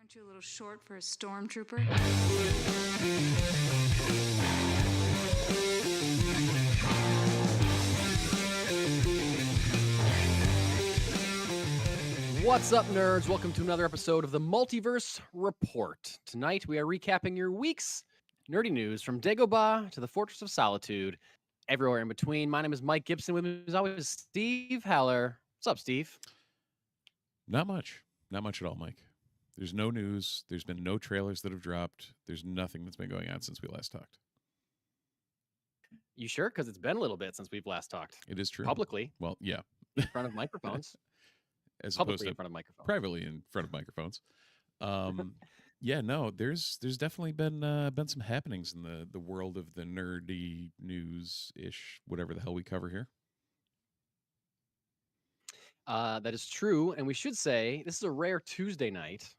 Aren't you a little short for a stormtrooper? What's up, nerds? Welcome to another episode of the Multiverse Report. Tonight, we are recapping your week's nerdy news from Dagobah to the Fortress of Solitude, everywhere in between. My name is Mike Gibson. With me, as always, Steve Haller. What's up, Steve? Not much. Not much at all, Mike. There's no news. There's been no trailers that have dropped. There's nothing that's been going on since we last talked. You sure? Because it's been a little bit since we've last talked. It is true. Publicly. Well, yeah. In front of microphones. As Publicly opposed to in front of microphones. privately in front of microphones. Yeah, no, there's definitely been some happenings in the world of the nerdy news-ish, whatever the hell we cover here. That is true. And we should say this is a rare Tuesday night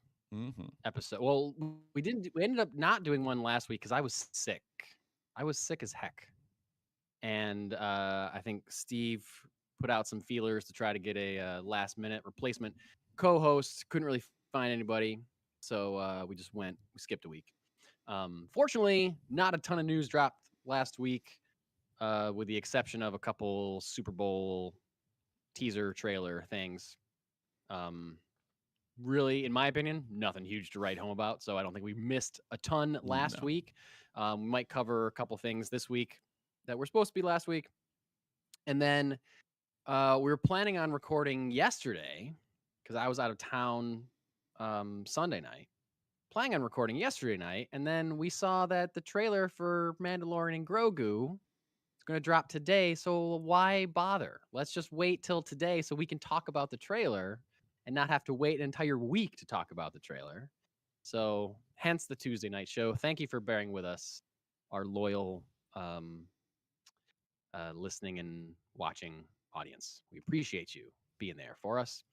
episode. Well, we ended up not doing one last week because I was sick. I was sick as heck. And I think Steve put out some feelers to try to get a last minute replacement co-host. Couldn't really find anybody. So we skipped a week. Fortunately, not a ton of news dropped last week, with the exception of a couple Super Bowl teaser trailer things. Really, in my opinion, nothing huge to write home about. So I don't think we missed a ton last week. We might cover a couple things this week that were supposed to be last week. And then we were planning on recording yesterday because I was out of town Sunday night. Planning on recording yesterday night. And then we saw that the trailer for Mandalorian and Grogu is going to drop today. So why bother? Let's just wait till today so we can talk about the trailer and not have to wait an entire week to talk about the trailer. So hence the Tuesday night show. Thank you for bearing with us, our loyal listening and watching audience. We appreciate you being there for us.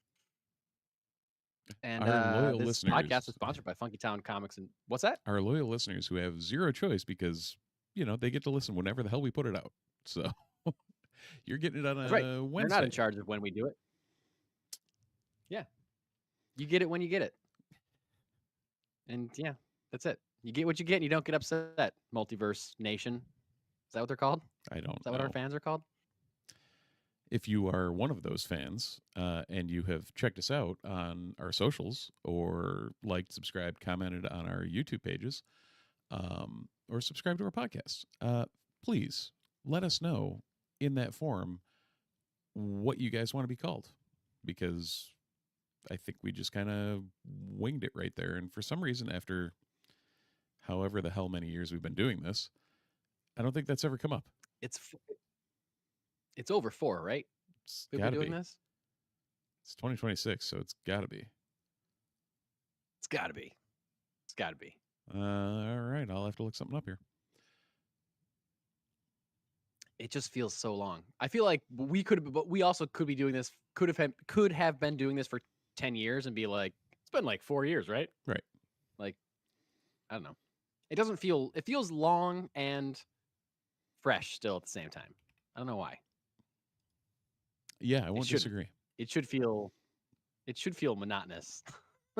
And Our loyal this listeners, podcast is sponsored by Funky Town Comics. And what's that? Our loyal listeners who have zero choice because, they get to listen whenever the hell we put it out. So you're getting it on a Wednesday. They're not in charge of when we do it. Yeah. You get it when you get it. And yeah, that's it. You get what you get and you don't get upset. Multiverse Nation. Is that what they're called? I don't know. Is that what our fans are called? If you are one of those fans and you have checked us out on our socials or liked, subscribed, commented on our YouTube pages or subscribed to our podcast, please let us know in that form what you guys want to be called, because I think we just kind of winged it right there. And for some reason, after however the hell many years we've been doing this, I don't think that's ever come up. It's over 4, right? We've been doing this? It's 2026, so it's got to be. It's got to be. It's got to be. All right, I'll have to look something up here. It just feels so long. I feel like we also could be doing this. Could have been doing this for 10 years and be like, it's been like 4 years, right? Right. Like, I don't know. It feels long and fresh still at the same time. I don't know why. Yeah, I won't disagree. It should feel monotonous,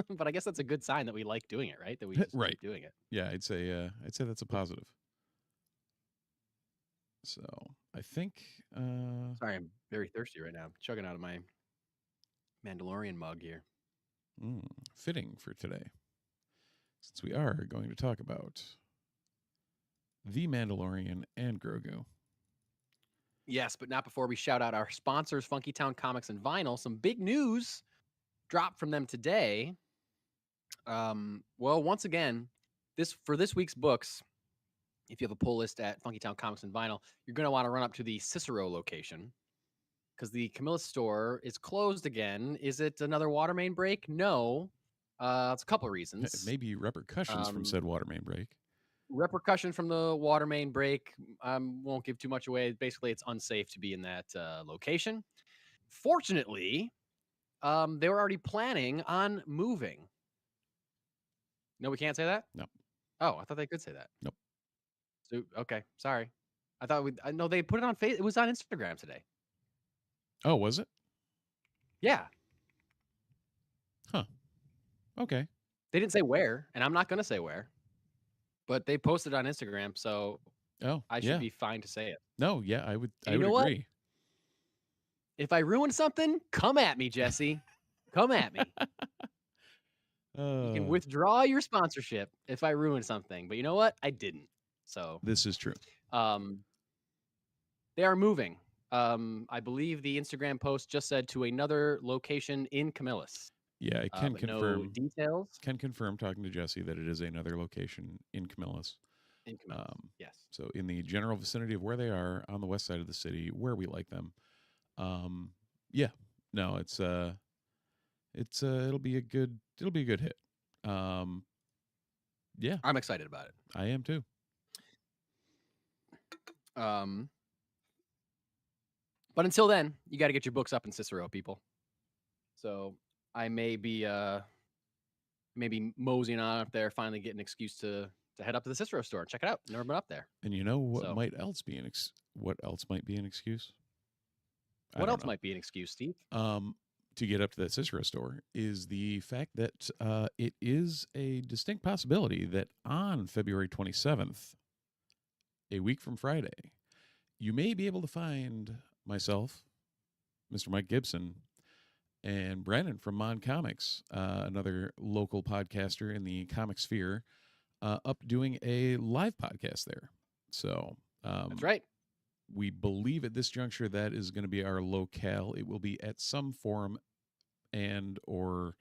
but I guess that's a good sign that we like doing it, right? That we just keep doing it. Yeah, I'd say that's a positive. So I think. Sorry, I'm very thirsty right now. I'm chugging out of my Mandalorian mug here. Fitting for today, since we are going to talk about the Mandalorian and Grogu. Yes, but not before we shout out our sponsors, Funky Town Comics and Vinyl. Some big news dropped from them today. Well, once again, for this week's books, if you have a pull list at Funky Town Comics and Vinyl, you're going to want to run up to the Cicero location because the Camillus store is closed again. Is it another water main break? No. It's a couple of reasons. Maybe repercussions from said water main break. Repercussion from the water main break. Won't give too much away. Basically, it's unsafe to be in that location. Fortunately, they were already planning on moving. No, we can't say that? No. Oh, I thought they could say that. Nope. So, okay, sorry. I thought no, they put it on Facebook. It was on Instagram today. Oh, was it? Yeah. Huh. Okay. They didn't say where, and I'm not going to say where, but they posted on Instagram, so Oh, I should yeah. be fine to say it. No, yeah, I would And you know what? agree. If I ruin something, come at me, Jesse. Come at me. You can withdraw your sponsorship if I ruin something, but you know what? I didn't. So This is true. they are moving. I believe the Instagram post just said to another location in Camillus. Yeah, I can but confirm. no details. Can confirm, talking to Jesse, that it is another location in Camillus. In Camillus, yes. So in the general vicinity of where they are on the west side of the city, where we like them. Yeah, no, it'll be a good hit. Yeah, I'm excited about it. I am too. But until then, you got to get your books up in Cicero, people. So I may be moseying on up there, finally get an excuse to head up to the Cicero store. Check it out. Never been up there. And you know what might else be what else might be an excuse? What else might be an excuse, Steve? To get up to that Cicero store is the fact that it is a distinct possibility that on February 27th, a week from Friday, you may be able to find myself, Mr. Mike Gibson, and Brandon from Mon Comics, another local podcaster in the comic sphere, up doing a live podcast there. So that's right. We believe at this juncture that is going to be our locale. It will be at some form and or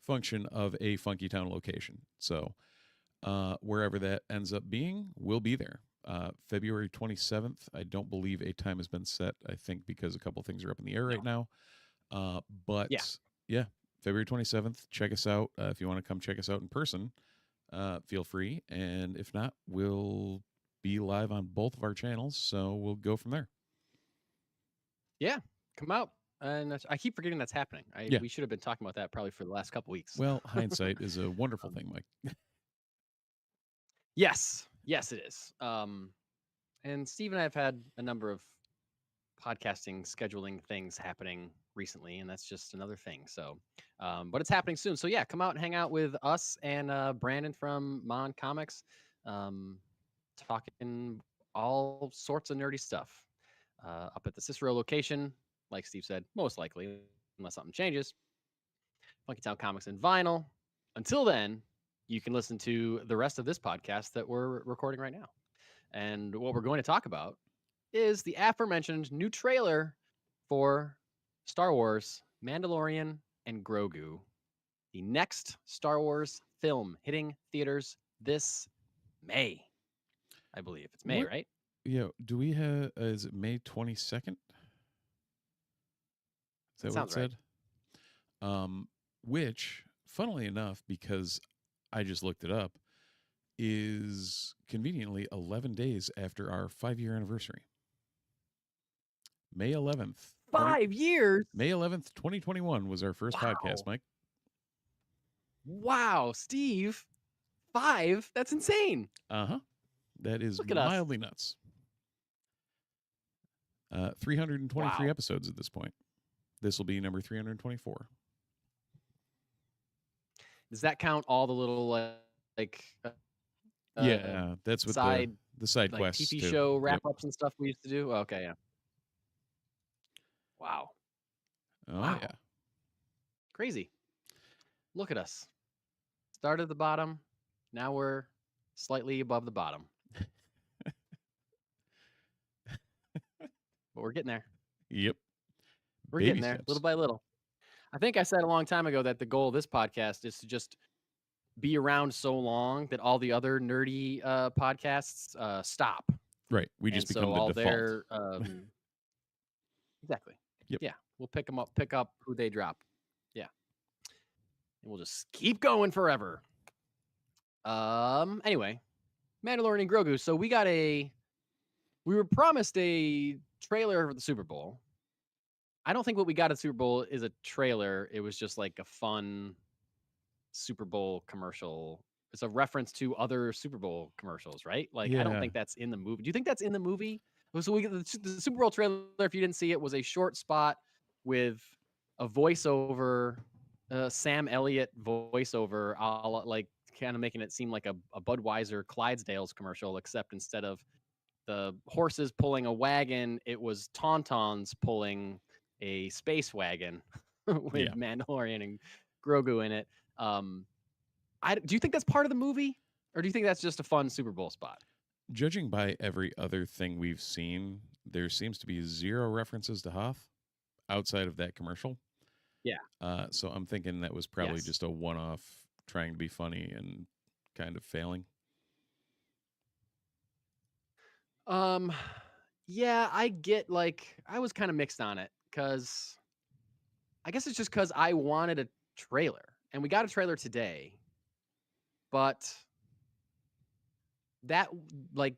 function of a Funky Town location. So wherever that ends up being, we'll be there. February 27th. I don't believe a time has been set, I think, because a couple things are up in the air right now. But yeah, February 27th, check us out. If you want to come check us out in person, feel free. And if not, we'll be live on both of our channels. So we'll go from there. Yeah, come out. And I keep forgetting that's happening. We should have been talking about that probably for the last couple weeks. Well, hindsight is a wonderful thing, Mike. Yes, it is. And Steve and I have had a number of podcasting scheduling things happening recently, and that's just another thing. So, but it's happening soon. So yeah, come out and hang out with us and Brandon from Mon Comics, talking all sorts of nerdy stuff up at the Cicero location. Like Steve said, most likely, unless something changes. Funky Town Comics and Vinyl. Until then, you can listen to the rest of this podcast that we're recording right now. And what we're going to talk about is the aforementioned new trailer for Star Wars, Mandalorian, and Grogu. The next Star Wars film hitting theaters this May. I believe it's May, right? Yeah. Do we have, is it May 22nd? Is that what it said? Right. Which, funnily enough, because I just looked it up, is conveniently 11 days after our 5-year anniversary. May 11th. 5 years? May 11th, 2021 was our first podcast, Mike. Wow, Steve. 5? That's insane. Uh-huh. That is mildly nuts. 323 episodes at this point. This will be number 324. Does that count all the little yeah, that's what the side quests TV show wrap-ups and stuff we used to do? Okay, yeah. Wow. Oh, yeah. Crazy. Look at us. Started at the bottom. Now we're slightly above the bottom. But we're getting there. Yep. We're getting there, little by little. I think I said a long time ago that the goal of this podcast is to just be around so long that all the other nerdy podcasts stop. Right. We just become the default. Exactly. Yep. Yeah. We'll pick up who they drop. Yeah. And we'll just keep going forever. Anyway, Mandalorian and Grogu. So we were promised a trailer for the Super Bowl. I don't think what we got at Super Bowl is a trailer. It was just like a fun Super Bowl commercial. It's a reference to other Super Bowl commercials, right? Like, I don't think that's in the movie. Do you think that's in the movie? So we get the Super Bowl trailer, if you didn't see it, was a short spot with a voiceover Sam Elliott voiceover, like kind of making it seem like a Budweiser Clydesdales commercial, except instead of the horses pulling a wagon, it was Tauntauns pulling a space wagon with Mandalorian and Grogu in it. Do you think that's part of the movie, or do you think that's just a fun Super Bowl spot? Judging by every other thing we've seen, there seems to be zero references to Hoth outside of that commercial. Yeah. So I'm thinking that was probably Yes. just a one-off trying to be funny and kind of failing. Yeah, I get, like, I was kind of mixed on it because I guess it's just because I wanted a trailer, and we got a trailer today, but that, like,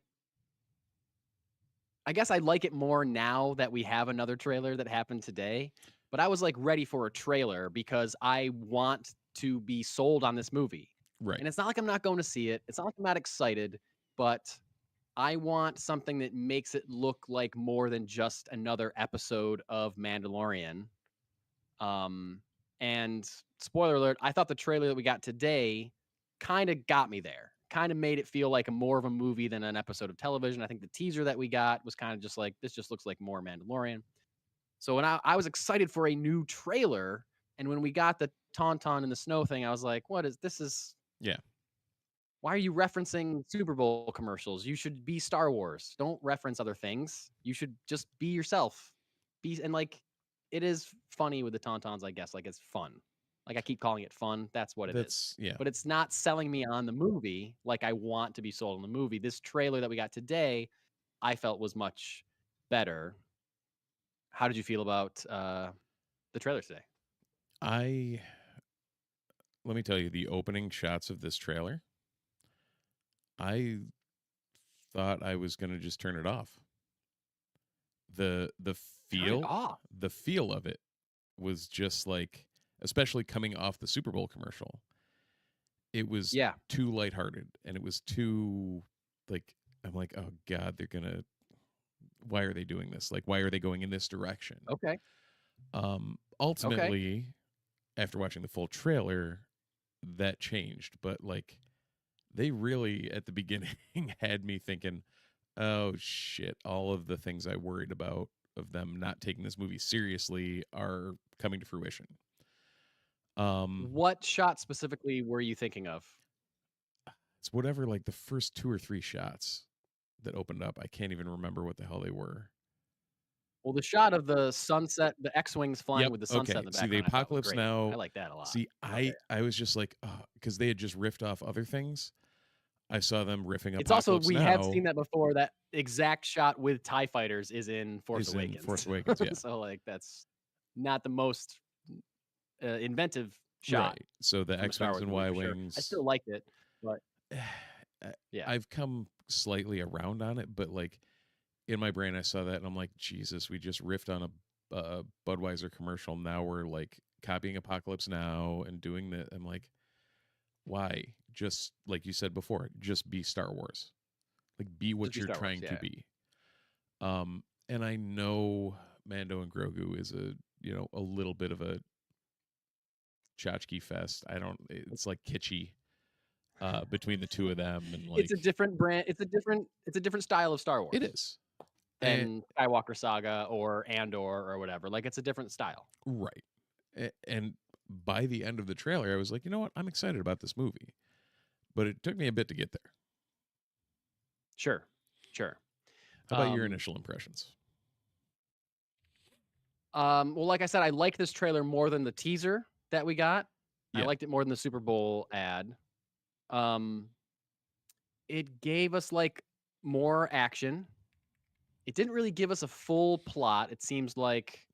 I guess I like it more now that we have another trailer that happened today, but I was, like, ready for a trailer because I want to be sold on this movie. Right. And it's not like I'm not going to see it. It's not like I'm not excited, but I want something that makes it look like more than just another episode of Mandalorian. And spoiler alert, I thought the trailer that we got today kind of got me there. Kind of made it feel like more of a movie than an episode of television. I think the teaser that we got was kind of just like, this just looks like more Mandalorian. So when I was excited for a new trailer, and when we got the Tauntaun in the snow thing, I was like, what is this? Yeah. Why are you referencing Super Bowl commercials? You should be Star Wars. Don't reference other things. You should just be yourself. And like, it is funny with the Tauntauns, I guess. Like, it's fun. Like, I keep calling it fun. That's what it is. Yeah. But it's not selling me on the movie like I want to be sold on the movie. This trailer that we got today, I felt was much better. How did you feel about the trailers today? Let me tell you, the opening shots of this trailer, I thought I was going to just turn it off. The feel of it was just like, especially coming off the Super Bowl commercial, it was too lighthearted, and it was too like, I'm like, oh God, why are they doing this? Like, why are they going in this direction? Okay. Ultimately, after watching the full trailer, that changed, but like, they really at the beginning had me thinking, oh shit, all of the things I worried about of them not taking this movie seriously are coming to fruition. What shot specifically were you thinking of? It's whatever, like the first 2 or 3 shots that opened up. I can't even remember what the hell they were. Well, the shot of the sunset, the X-wings flying with the sunset in the See, background. the apocalypse now. I like that a lot. See, I was just like, because they had just riffed off other things. I saw them riffing It's Apocalypse also, we Now. have seen that before. That exact shot with TIE fighters is in Force Awakens. Force Awakens, yeah. So like, that's not the most inventive shot. Right. So the X-wings and Y-wings. Sure. I still liked it, but yeah, I've come slightly around on it, but like in my brain, I saw that and I'm like, Jesus, we just riffed on a Budweiser commercial. Now we're like copying Apocalypse Now and doing that. I'm like, why? Just like you said before, just be Star Wars. Like, be what you're trying to be. And I know Mando and Grogu is a little bit of a tchotchke fest. It's like kitschy between the two of them, and like, it's a different brand. It's a different style of Star Wars. It is. Than Skywalker Saga or Andor or whatever. Like, it's a different style. Right. And by the end of the trailer, I was like, you know what? I'm excited about this movie. But it took me a bit to get there. Sure. How about your initial impressions? Well, like I said, I like this trailer more than the teaser that we got. I liked it more than the Super Bowl ad. It gave us like more action. It didn't really give us a full plot. It seems like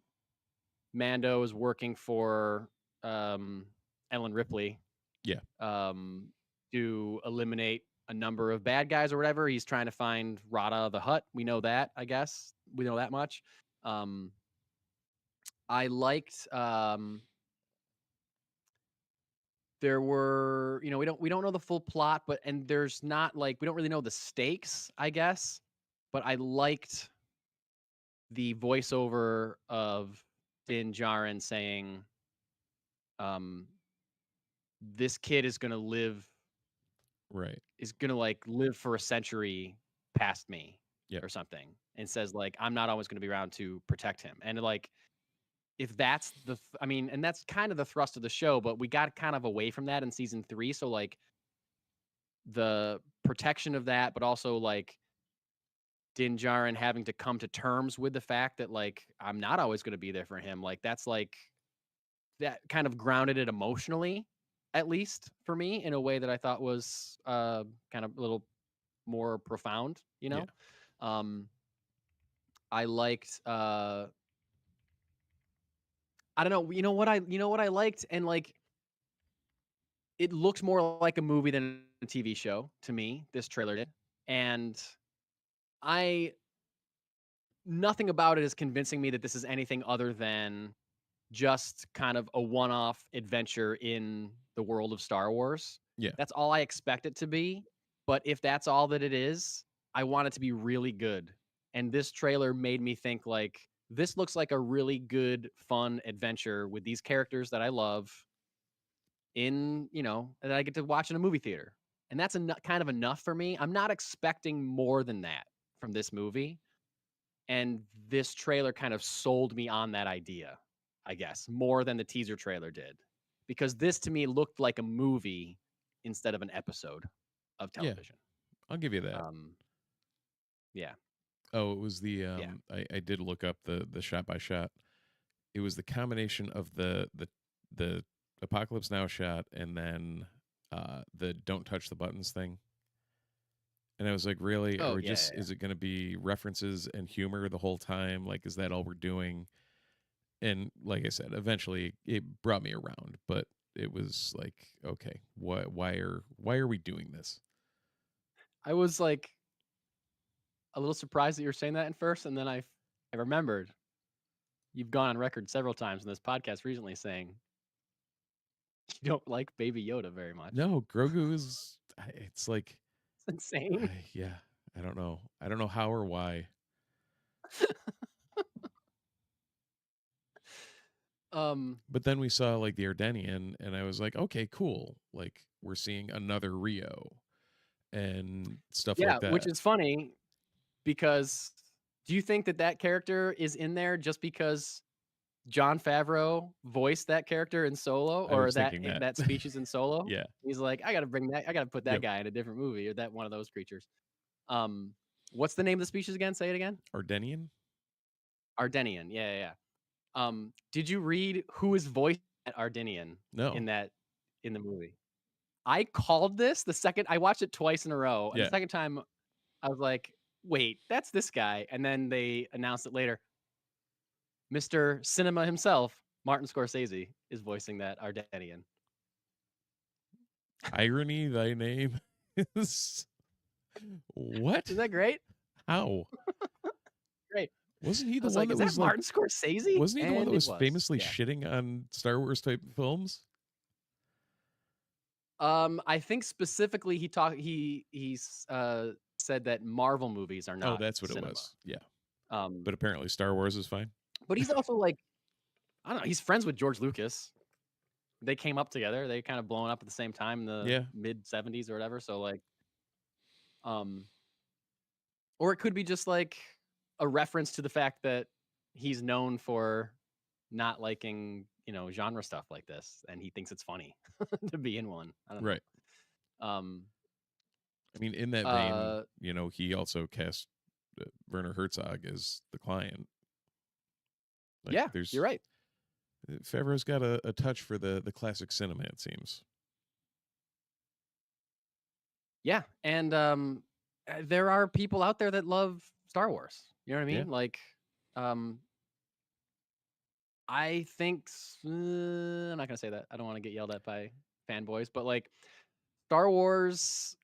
Mando is working for Ellen Ripley. Yeah. To eliminate a number of bad guys or whatever. He's trying to find Rada the Hutt. We know that, I guess. We know that much. I liked there were, we don't know the full plot, and there's not like, we don't really know the stakes, I guess. But I liked the voiceover of Din Djarin saying, this kid is gonna live Right. live for a century past me Yep. or something, and says like I'm not always gonna be around to protect him. And like if that's I mean, and that's kind of the thrust of the show, but we got kind of away from that in season 3. So like the protection of that, but also like Din Djarin having to come to terms with the fact that like I'm not always going to be there for him. Like that's like that kind of grounded it emotionally, at least for me, in a way that I thought was kind of a little more profound. You Yeah. know, I liked. I don't know. You know what I liked, and like it looked more like a movie than a TV show to me. This trailer did, and I nothing about it is convincing me that this is anything other than just kind of a one-off adventure in the world of Star Wars. Yeah. That's all I expect it to be. But if that's all that it is, I want it to be really good. And this trailer made me think like this looks like a really good, fun adventure with these characters that I love that I get to watch in a movie theater. And that's kind of enough for me. I'm not expecting more than that from this movie. And this trailer kind of sold me on that idea, I guess, more than the teaser trailer did. Because this to me looked like a movie instead of an episode of Yeah. television. I'll give you that. Yeah. Oh, it was the Yeah. I did look up the shot by shot. It was the combination of the Apocalypse Now shot and then the don't touch the buttons thing. And I was like, really? Are Oh, we yeah, just yeah, yeah. is it going to be references and humor the whole time? Like, is that all we're doing? And like I said, eventually it brought me around, but it was like, okay, why are we doing this? I was like a little surprised that you were saying that at first, and then I remembered you've gone on record several times in this podcast recently saying you don't like Baby Yoda very much. No, Grogu is. It's like, It's insane. yeah, I don't know. I don't know how or why. But then we saw like the Ardenian, and I was like, okay, cool. Like we're seeing another Rio and stuff Yeah, like that. which is funny because do you think that that character is in there just because Jon Favreau voiced that character in Solo, I or was thinking that. that speech is in Solo? Yeah. He's like, I got to put that Yep. guy in a different movie or that one of those creatures. What's the name of the speeches again? Say it again. Ardenian? Ardenian. Yeah, yeah, yeah. Did you read who is voiced at Ardenian No. in the movie? I called this the second I watched it twice in a row, and Yeah. the second time I was like, wait, that's this guy. And then they announced it later. Mr. Cinema himself, Martin Scorsese, is voicing that Ardenian. Irony, thy name is what? Isn't that great? How? Great. Wasn't he I the was one like, that is that was like? Martin Scorsese? Wasn't he the one And that it was famously yeah. shitting on Star Wars type films? I think specifically he said that Marvel movies are not. Oh, that's what cinema. it was. Yeah. But But apparently Star Wars is fine. But he's also like, I don't know. He's friends with George Lucas. They came up together. They kind of blown up at the same time in the mid 70s or whatever. So like, or it could be just like a reference to the fact that he's known for not liking, genre stuff like this, and he thinks it's funny to be in one. I don't know. Right. I mean, in that vein, he also cast Werner Herzog as the client. Like, yeah, you're right. Favreau's got a touch for the classic cinema, it seems. Yeah, and there are people out there that love Star Wars. You know what I mean? Yeah. Like, I think I'm not gonna say that. I don't want to get yelled at by fanboys, but like Star Wars,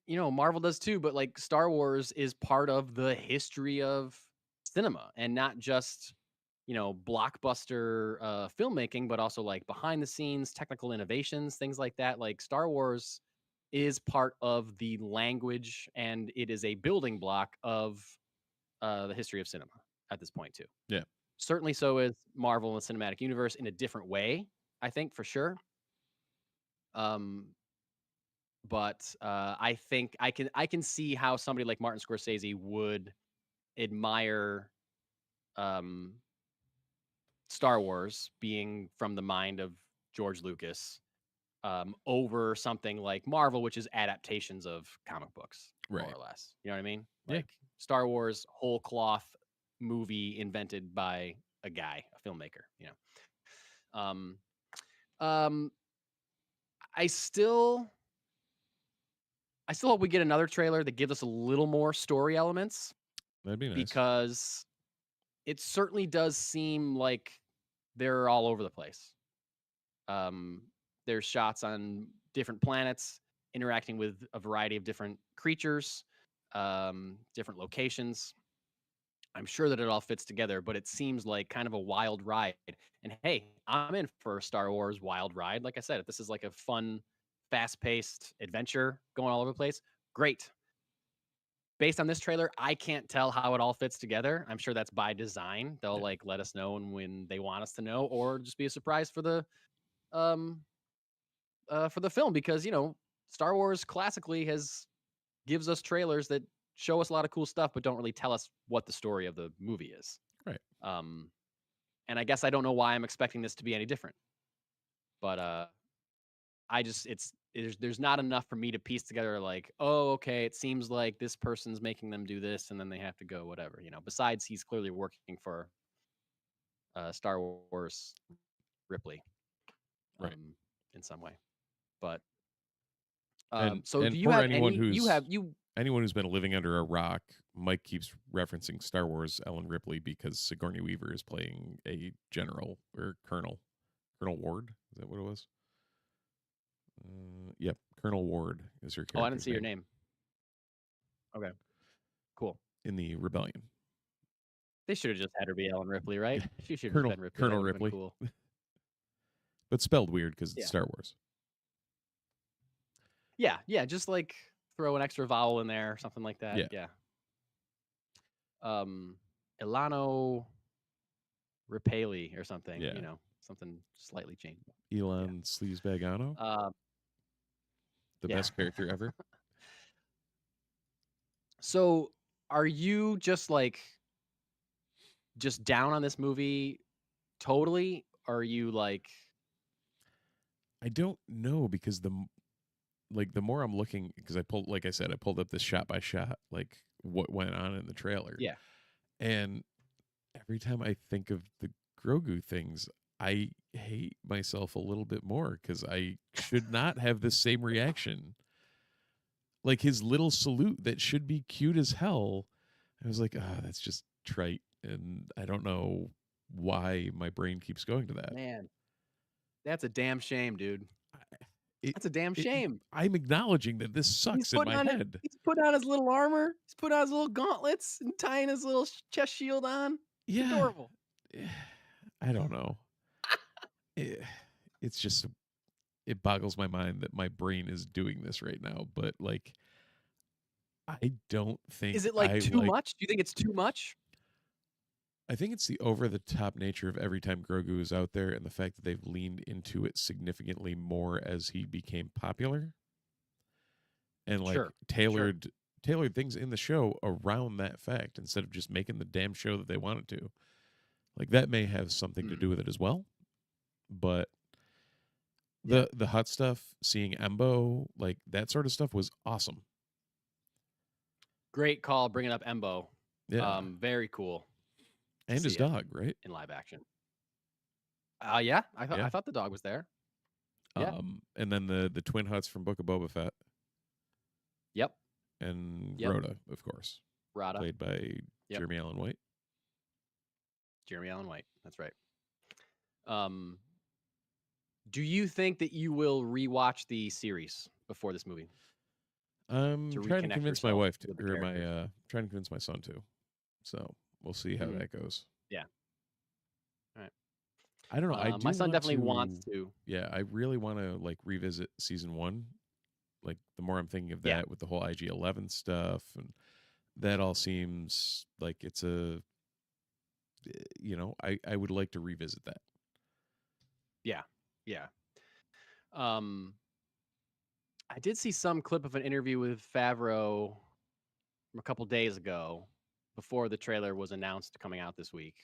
Marvel does too, but like Star Wars is part of the history of cinema, and not just blockbuster filmmaking, but also like behind the scenes technical innovations, things like that. Like Star Wars is part of the language, and it is a building block of the history of cinema at this point too. Yeah. Certainly so is Marvel and the cinematic universe in a different way, I think for sure. But I think I can see how somebody like Martin Scorsese would admire um, Star Wars being from the mind of George Lucas over something like Marvel, which is adaptations of comic books, more Right. or less. You know what I mean? Yeah. Like Star Wars, whole cloth movie invented by a guy, a filmmaker. You know, um, I still hope we get another trailer that gives us a little more story elements That'd be nice. because it certainly does seem like they're all over the place. There's shots on different planets interacting with a variety of different creatures, different locations. I'm sure that it all fits together, but it seems like kind of a wild ride. And hey, I'm in for a Star Wars wild ride. Like I said, if this is like a fun, fast-paced adventure going all over the place, great. Based on this trailer, I can't tell how it all fits together. I'm sure that's by design. They'll like let us know when they want us to know, or just be a surprise for the film because Star Wars classically gives us trailers that show us a lot of cool stuff, but don't really tell us what the story of the movie is. Right. And I guess I don't know why I'm expecting this to be any different. But there's not enough for me to piece together like, oh, okay, it seems like this person's making them do this and then they have to go whatever. Besides, he's clearly working for Star Wars Ripley, Right. in some way. But do you have anyone any? anyone who's been living under a rock, Mike keeps referencing Star Wars Ellen Ripley because Sigourney Weaver is playing a general or Colonel Ward. Is that what it was? Yep, Colonel Ward is her character. Oh, I didn't see your name. Okay, cool. In the Rebellion. They should have just had her be Ellen Ripley, right? She should have Colonel been Ripley. Colonel Ripley. Cool. But spelled weird because it's Star Wars. Yeah, just like throw an extra vowel in there or something like that. Yeah. Ilano Rapaley or something. Yeah. Something slightly changed. Elon Sleazebagano. The best character ever. So, are you just down on this movie totally? Or are you like? I don't know because the more I'm looking, because I pulled up this shot by shot, like what went on in the trailer. Yeah. And every time I think of the Grogu things, I hate myself a little bit more because I should not have the same reaction. Like his little salute that should be cute as hell. I was like, that's just trite. And I don't know why my brain keeps going to that. Man, that's a damn shame, dude. That's a damn shame. I'm acknowledging that this sucks in my head. He's putting on his little armor. He's putting on his little gauntlets and tying his little chest shield on. It's adorable. I don't know. It's just, it boggles my mind that my brain is doing this right now. But like, I don't think. Is it too much? Do you think it's too much? I think it's the over-the-top nature of every time Grogu is out there and the fact that they've leaned into it significantly more as he became popular. And tailored things in the show around that fact instead of just making the damn show that they wanted to. Like that may have something to do with it as well. But the hut stuff, seeing Embo, like that sort of stuff was awesome. Great call bringing up Embo. Yeah. Very cool. And his dog, right? In live action. Yeah. I thought the dog was there. Yeah. And then the twin huts from Book of Boba Fett. Yep. And Rhoda, of course. Rhoda. Played by Jeremy Allen White. Jeremy Allen White. That's right. Do you think that you will rewatch the series before this movie? I'm trying to convince my wife to, or trying to convince my son to. So we'll see how that goes. Yeah. All right. I don't know. My son definitely wants to. Yeah, I really want to revisit season 1. Like the more I'm thinking of that with the whole IG-11 stuff, and that all seems like it's a. I would like to revisit that. Yeah. Yeah. Um, I did see some clip of an interview with Favreau from a couple days ago before the trailer was announced coming out this week.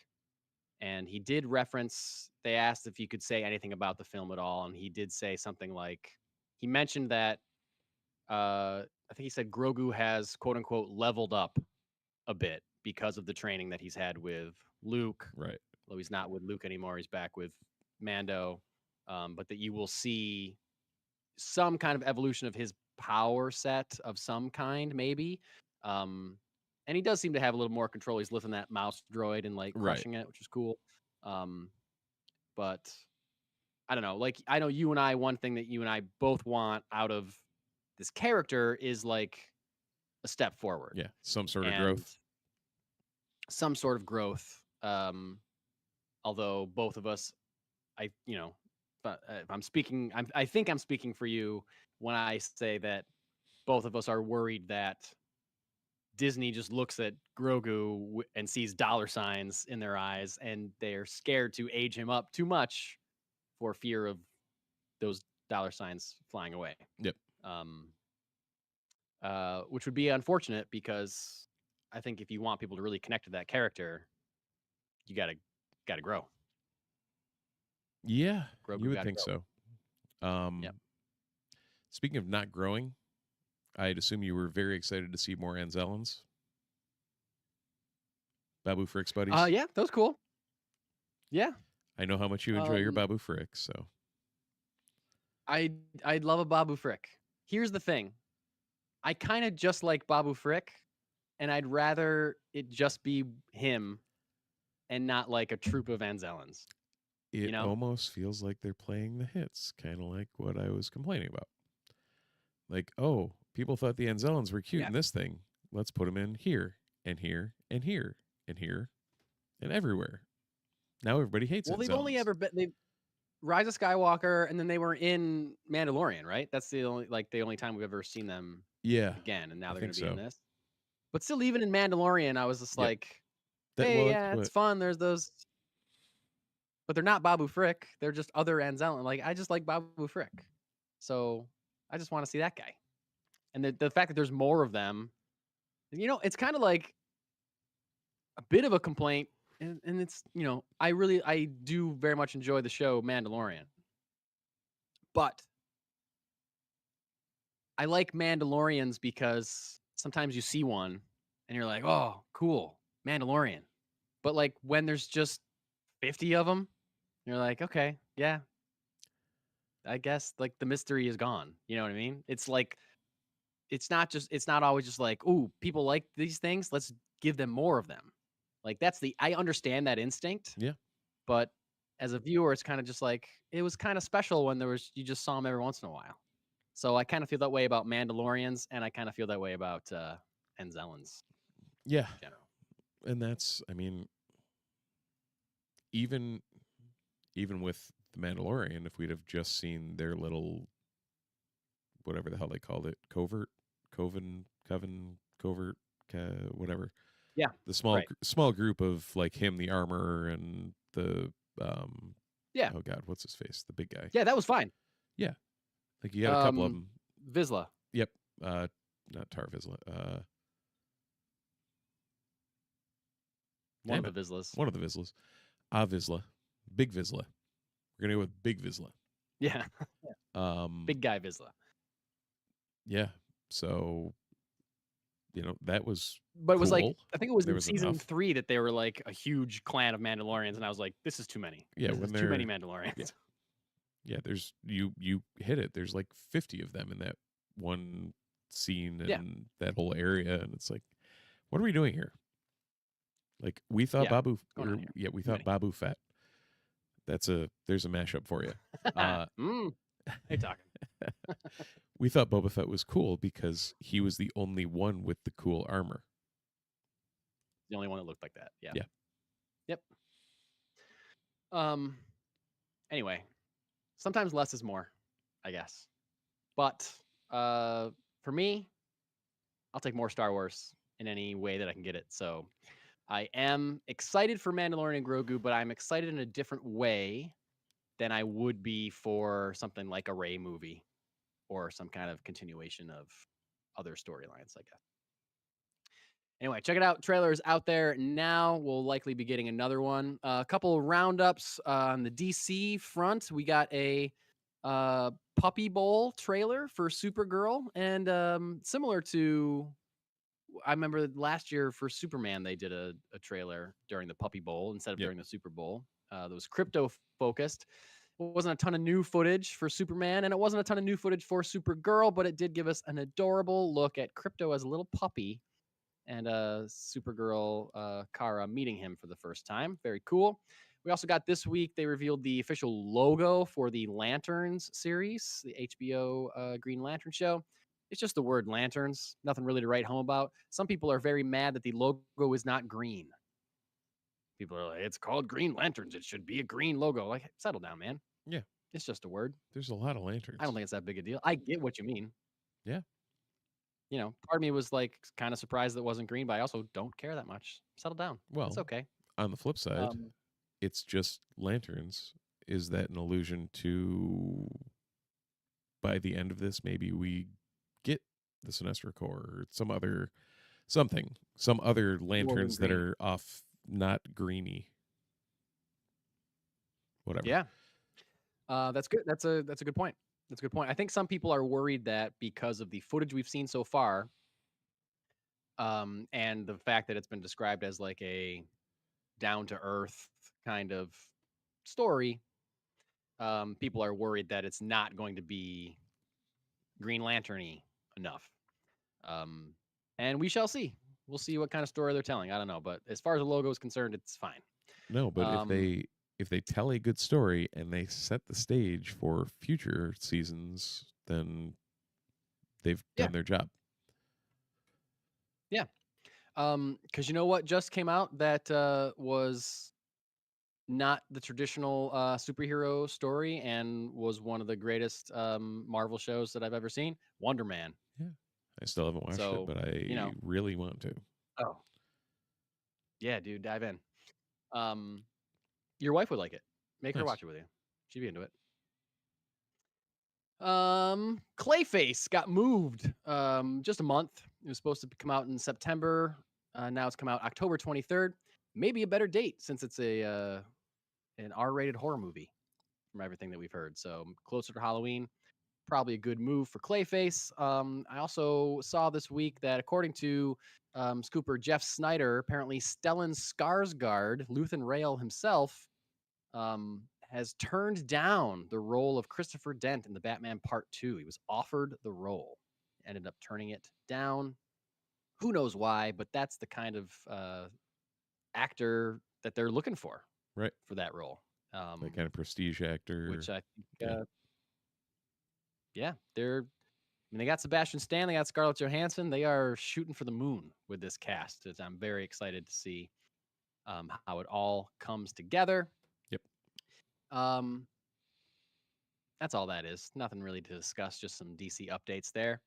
And he did reference, they asked if you could say anything about the film at all. And he did say something like, he mentioned that, I think he said Grogu has quote unquote leveled up a bit because of the training that he's had with Luke. Right. Although he's not with Luke anymore, he's back with Mando. But that you will see some kind of evolution of his power set of some kind, maybe. Um, and he does seem to have a little more control. He's lifting that mouse droid and like Right. crushing it, which is cool. But I don't know. Like, I know you and I, one thing that you and I both want out of this character is like a step forward. Yeah. Some sort of and growth. Some sort of growth. Although both of us, but if I'm speaking, I think I'm speaking for you when I say that both of us are worried that Disney just looks at Grogu and sees dollar signs in their eyes, and they're scared to age him up too much for fear of those dollar signs flying away. Yep. Which would be unfortunate because I think if you want people to really connect to that character, you gotta grow. Yeah. Grogu You would gotta think grow. so. Yep. Speaking of not growing, I'd assume you were very excited to see more Anzellans. Babu Frick's buddies. Yeah, that was cool. Yeah. I know how much you enjoy your Babu Frick, so I'd love a Babu Frick. Here's the thing. I kind of just like Babu Frick, and I'd rather it just be him and not like a troop of Anzellans. it almost feels like they're playing the hits, kind of like what I was complaining about. Like, oh, people thought the Anzellans were cute in this thing. Let's put them in here and here and here and here and everywhere. Now everybody hates Anzellans. They've only ever been Rise of Skywalker, and then they were in Mandalorian, right? That's the only time we've ever seen them. Yeah. Again, and now they're going to be so. in this. But still, even in Mandalorian, I was just like, it's fun. There's those, but they're not Babu Frick. They're just other Anzellan. Like, I just like Babu Frick, so I just want to see that guy. And the fact that there's more of them, it's kind of like a bit of a complaint. And it's, I do very much enjoy the show Mandalorian. But I like Mandalorians because sometimes you see one and you're like, oh, cool, Mandalorian. But like when there's just 50 of them, you're like, okay, yeah, I guess like the mystery is gone. You know what I mean? It's like, it's not always just like, ooh, people like these things, let's give them more of them. Like I understand that instinct. Yeah. But as a viewer, it's kind of just like, it was kind of special when you just saw them every once in a while. So I kind of feel that way about Mandalorians, and I kind of feel that way about Anzellans. Yeah. In general. And that's, I mean, even with the Mandalorian, if we'd have just seen their little, whatever the hell they called it, covert, whatever. Yeah. The small group of like him, the armor, and the yeah. Oh God, what's his face? The big guy. Yeah, that was fine. Yeah, like you got a couple of them. Vizsla. Yep. Not Tar Vizsla. One of the Vizslas. One of the Vizslas. Vizsla. Big Vizsla. We're gonna go with Big Vizsla. Yeah. Big guy Vizsla. Yeah. So, that was. But it was cool. like, I think it was in season 3 that they were like a huge clan of Mandalorians, and I was like, this is too many. Yeah, there's too many Mandalorians. Yeah, there's you hit it. There's like 50 of them in that one scene and that whole area, and it's like, what are we doing here? Like we thought Babu Fett. There's a mashup for you. Hey, talking. We thought Boba Fett was cool because he was the only one with the cool armor. The only one that looked like that. Yeah. Yeah. Yep. Anyway, sometimes less is more, I guess. But for me, I'll take more Star Wars in any way that I can get it. So I am excited for Mandalorian and Grogu, but I'm excited in a different way than I would be for something like a Rey movie or some kind of continuation of other storylines, I guess. Anyway, check it out. Trailers out there now. We'll likely be getting another one. A couple roundups on the DC front. We got a Puppy Bowl trailer for Supergirl, and similar to, I remember last year for Superman, they did a trailer during the Puppy Bowl instead of Yep. during the Super Bowl. That was crypto focused. It wasn't a ton of new footage for Superman, and it wasn't a ton of new footage for Supergirl, but it did give us an adorable look at Crypto as a little puppy and Supergirl Kara meeting him for the first time. Very cool. We also got this week, they revealed the official logo for the Lanterns series, the HBO Green Lantern show. It's just the word lanterns, nothing really to write home about. Some people are very mad that the logo is not green. People are like, it's called Green Lanterns. It should be a green logo. Like, settle down, man. Yeah. It's just a word. There's a lot of lanterns. I don't think it's that big a deal. I get what you mean. Yeah. You know, part of me was like kind of surprised that it wasn't green, but I also don't care that much. Settle down. Well, it's okay. On the flip side, it's just lanterns. Is that an allusion to, by the end of this, maybe we get the Sinestro Corps or some other lanterns that are off, not greeny. Whatever. Yeah. That's good. That's a good point. That's a good point. I think some people are worried that because of the footage we've seen so far, and the fact that it's been described as like a down-to-earth kind of story, people are worried that it's not going to be Green Lantern-y enough. And we shall see. We'll see what kind of story they're telling. I don't know, but as far as the logo is concerned, it's fine. No, but if they tell a good story and they set the stage for future seasons, then they've done their job. Yeah. Because you know what just came out that was not the traditional superhero story and was one of the greatest Marvel shows that I've ever seen? Wonder Man. Yeah. I still haven't watched it, but I really want to. Oh. Yeah, dude, dive in. Your wife would like it. Make her watch it with you. She'd be into it. Clayface got moved just a month. It was supposed to come out in September. Now it's come out October 23rd. Maybe a better date since it's an R-rated horror movie from everything that we've heard. So closer to Halloween. Probably a good move for Clayface. I also saw this week that according to Scooper Jeff Snyder, apparently Stellan Skarsgård, Luthen Rail himself, has turned down the role of Christopher Dent in the Batman Part 2. He was offered the role, ended up turning it down. Who knows why, but that's the kind of actor that they're looking for, right, for that role. That kind of prestige actor, which I think, they got Sebastian Stan, they got Scarlett Johansson. They are shooting for the moon with this cast. I'm very excited to see how it all comes together. Yep. That's all that is. Nothing really to discuss. Just some DC updates there.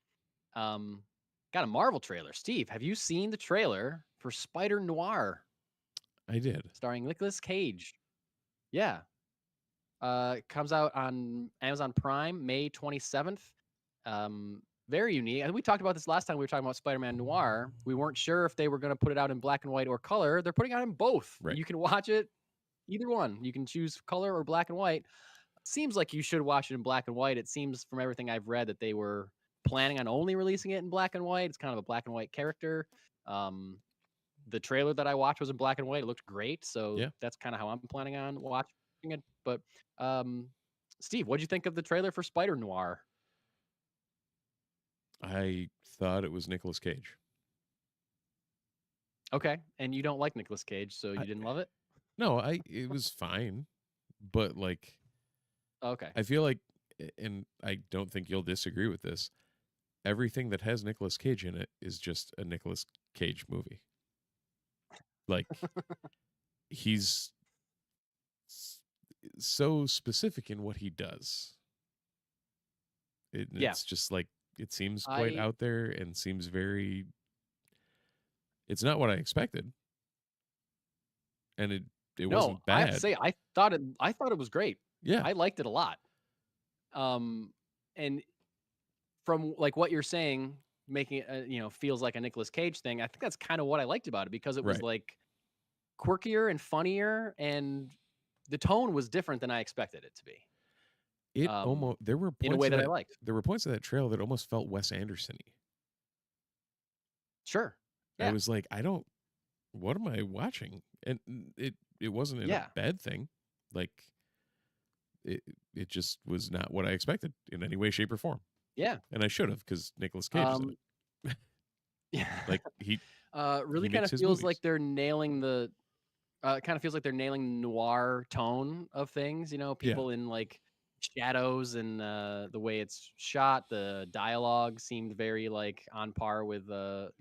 Got a Marvel trailer. Steve, have you seen the trailer for Spider-Noir? I did. Starring Nicolas Cage. Yeah. It comes out on Amazon Prime, May 27th. Very unique. And we talked about this last time we were talking about Spider-Man Noir. We weren't sure if they were going to put it out in black and white or color. They're putting it out in both. Right. You can watch it either one. You can choose color or black and white. Seems like you should watch it in black and white. It seems from everything I've read that they were planning on only releasing it in black and white. It's kind of a black and white character. The trailer that I watched was in black and white. It looked great. So that's kind of how I'm planning on watching it. But Steve, what'd you think of the trailer for Spider-Noir? I thought it was Nicolas Cage. Okay. And you don't like Nicolas Cage, so you didn't love it? No, it was fine. But like, okay, I feel like, and I don't think you'll disagree with this, everything that has Nicolas Cage in it is just a Nicolas Cage movie. Like, he's so specific in what he does. It's just like, it seems quite out there and seems very, it's not what I expected. And it wasn't bad. I have to say, I thought it was great. Yeah. I liked it a lot. And from like what you're saying, making it feels like a Nicolas Cage thing. I think that's kind of what I liked about it, because it was Right. like quirkier and funnier, and the tone was different than I expected it to be. It almost In a way that I liked. there were points of that trailer that almost felt Wes Anderson-y. Sure. I Yeah. was like, what am I watching? And it wasn't in a Yeah. bad thing. Like it just was not what I expected in any way, shape, or form. Yeah. And I should have, because Nicolas Cage is in it. Yeah. Like he really he kind makes of his feels like movies. they're nailing the it kind of feels like they're nailing the noir tone of things, Yeah. people in like shadows, and the way it's shot, the dialogue seemed very like on par with a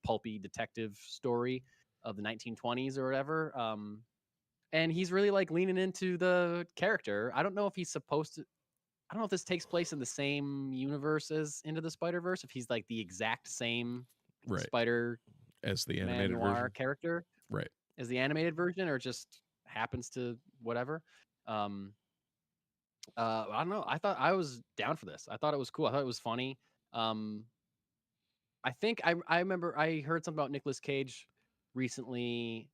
pulpy detective story of the 1920s or whatever. And he's really like leaning into the character. I don't know if he's supposed to I don't know if this takes place in the same universe as Into the Spider-Verse, if he's like the exact same Right. Spider-Man As the animated noir version. character Right. as the animated version, or just happens to whatever. Um, I don't know. I thought I was down for this. I thought it was cool. I thought it was funny. Um, I think I remember I heard something about Nicolas Cage recently,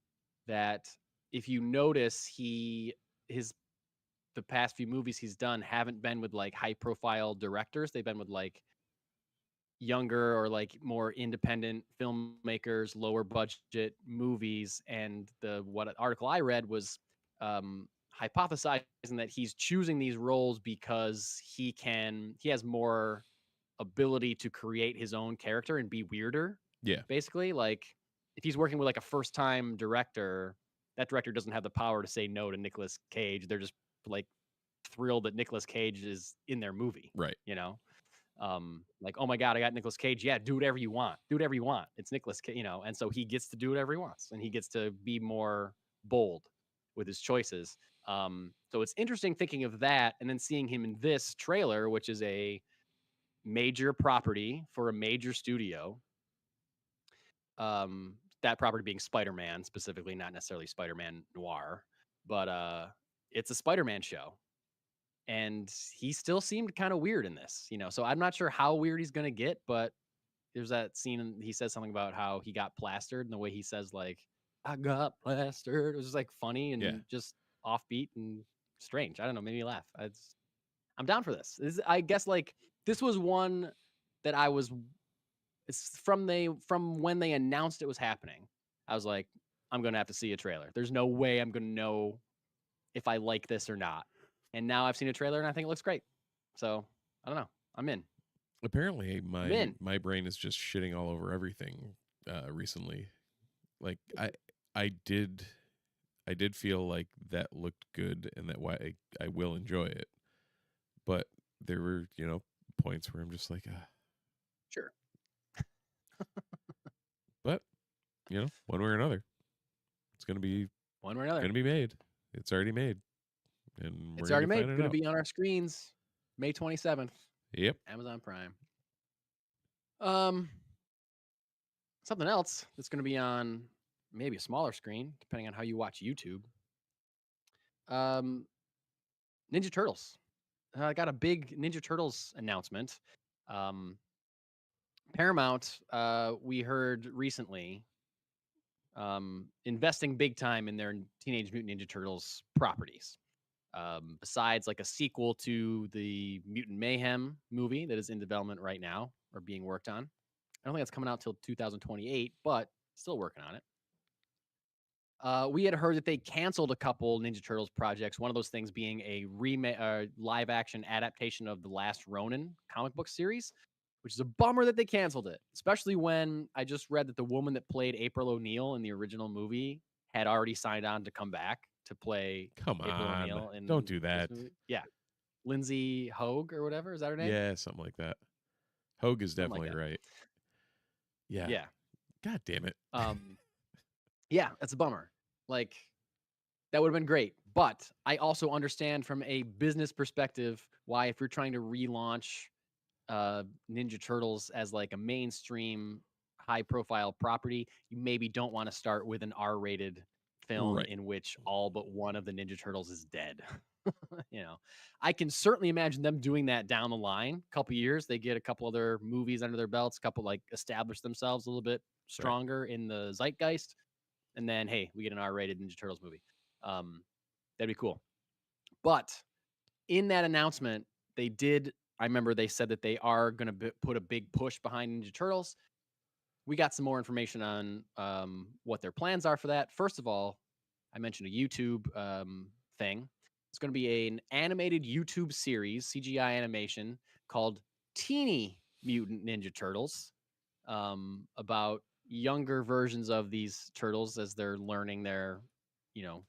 that if you notice, his the past few movies he's done haven't been with like high profile directors. They've been with like younger or like more independent filmmakers, lower budget movies. And what article I read was hypothesizing that he's choosing these roles because he has more ability to create his own character and be weirder. Yeah. Basically, like if he's working with like a first time director, that director doesn't have the power to say no to Nicolas Cage. They're just like thrilled that Nicolas Cage is in their movie. Right. Like, oh my god, I got Nicolas Cage. Yeah, do whatever you want. Do whatever you want. It's Nicolas Cage, and so he gets to do whatever he wants, and he gets to be more bold with his choices. So it's interesting thinking of that, and then seeing him in this trailer, which is a major property for a major studio. That property being Spider-Man specifically, not necessarily Spider-Man Noir, but it's a Spider-Man show. And he still seemed kind of weird in this, so I'm not sure how weird he's going to get, but there's that scene he says something about how he got plastered, and the way he says like, I got plastered, it was just like funny and just offbeat and strange. I don't know, made me laugh. I'm down for this. I guess like this was one that it's from when they announced it was happening. I was like, I'm going to have to see a trailer. There's no way I'm going to know if I like this or not. And now I've seen a trailer and I think it looks great. So I don't know. I'm in. Apparently my brain is just shitting all over everything recently. Like I did feel like that looked good, and that why I will enjoy it. But there were, points where I'm just like, Sure. But, one way or another, it's going to be one way or another. Going to be made. It's already made. And it's already made. Going to be on our screens May 27th. Yep. Amazon Prime. Something else that's going to be on maybe a smaller screen, depending on how you watch YouTube. Ninja Turtles. I got a big Ninja Turtles announcement. Paramount, we heard recently, investing big time in their Teenage Mutant Ninja Turtles properties. Besides like a sequel to the Mutant Mayhem movie that is in development right now or being worked on. I don't think that's coming out till 2028, but still working on it. We had heard that they canceled a couple Ninja Turtles projects. One of those things being a live action adaptation of the Last Ronin comic book series, which is a bummer that they canceled it, especially when I just read that the woman that played April O'Neil in the original movie had already signed on to come back to play April O'Neil. Don't do that. Yeah. Lindsay Hogue or whatever. Is that her name? Yeah, something like that. Hogue is definitely right. Yeah. Yeah. God damn it. Yeah, that's a bummer. Like, that would have been great. But I also understand from a business perspective why, if you're trying to relaunch Ninja Turtles as like a mainstream high profile property, you maybe don't want to start with an R-rated film Right. in which all but one of the Ninja Turtles is dead. I can certainly imagine them doing that down the line. A couple years, they get a couple other movies under their belts, a couple like establish themselves a little bit stronger in the zeitgeist, and then hey, we get an R-rated Ninja Turtles movie. That'd be cool. But in that announcement, they did. I remember they said that they are going to put a big push behind Ninja Turtles. We got some more information on what their plans are for that. First of all, I mentioned a YouTube thing. It's going to be an animated YouTube series, CGI animation called Teeny Mutant Ninja Turtles, about younger versions of these turtles as they're learning their,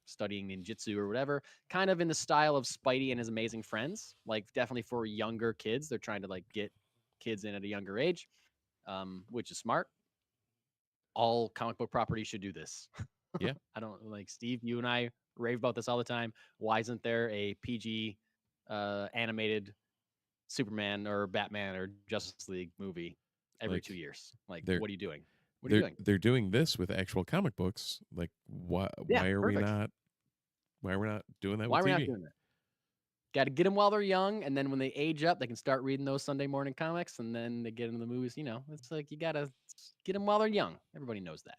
studying ninjutsu or whatever, kind of in the style of Spidey and his amazing friends, like definitely for younger kids. They're trying to like get kids in at a younger age, which is smart. All comic book properties should do this. Yeah. I don't like Steve, you and I rave about this all the time. Why isn't there a PG animated Superman or Batman or Justice League movie every Like 2 years? Like, they're what are you doing? What are you doing? they're doing this with actual comic books. Like why Yeah, are we perfect. not doing that Why are with we TV? not doing that? Got to get them while they're young, and then when they age up, they can start reading those Sunday morning comics, and then they get into the movies. It's like you got to get them while they're young. Everybody knows that.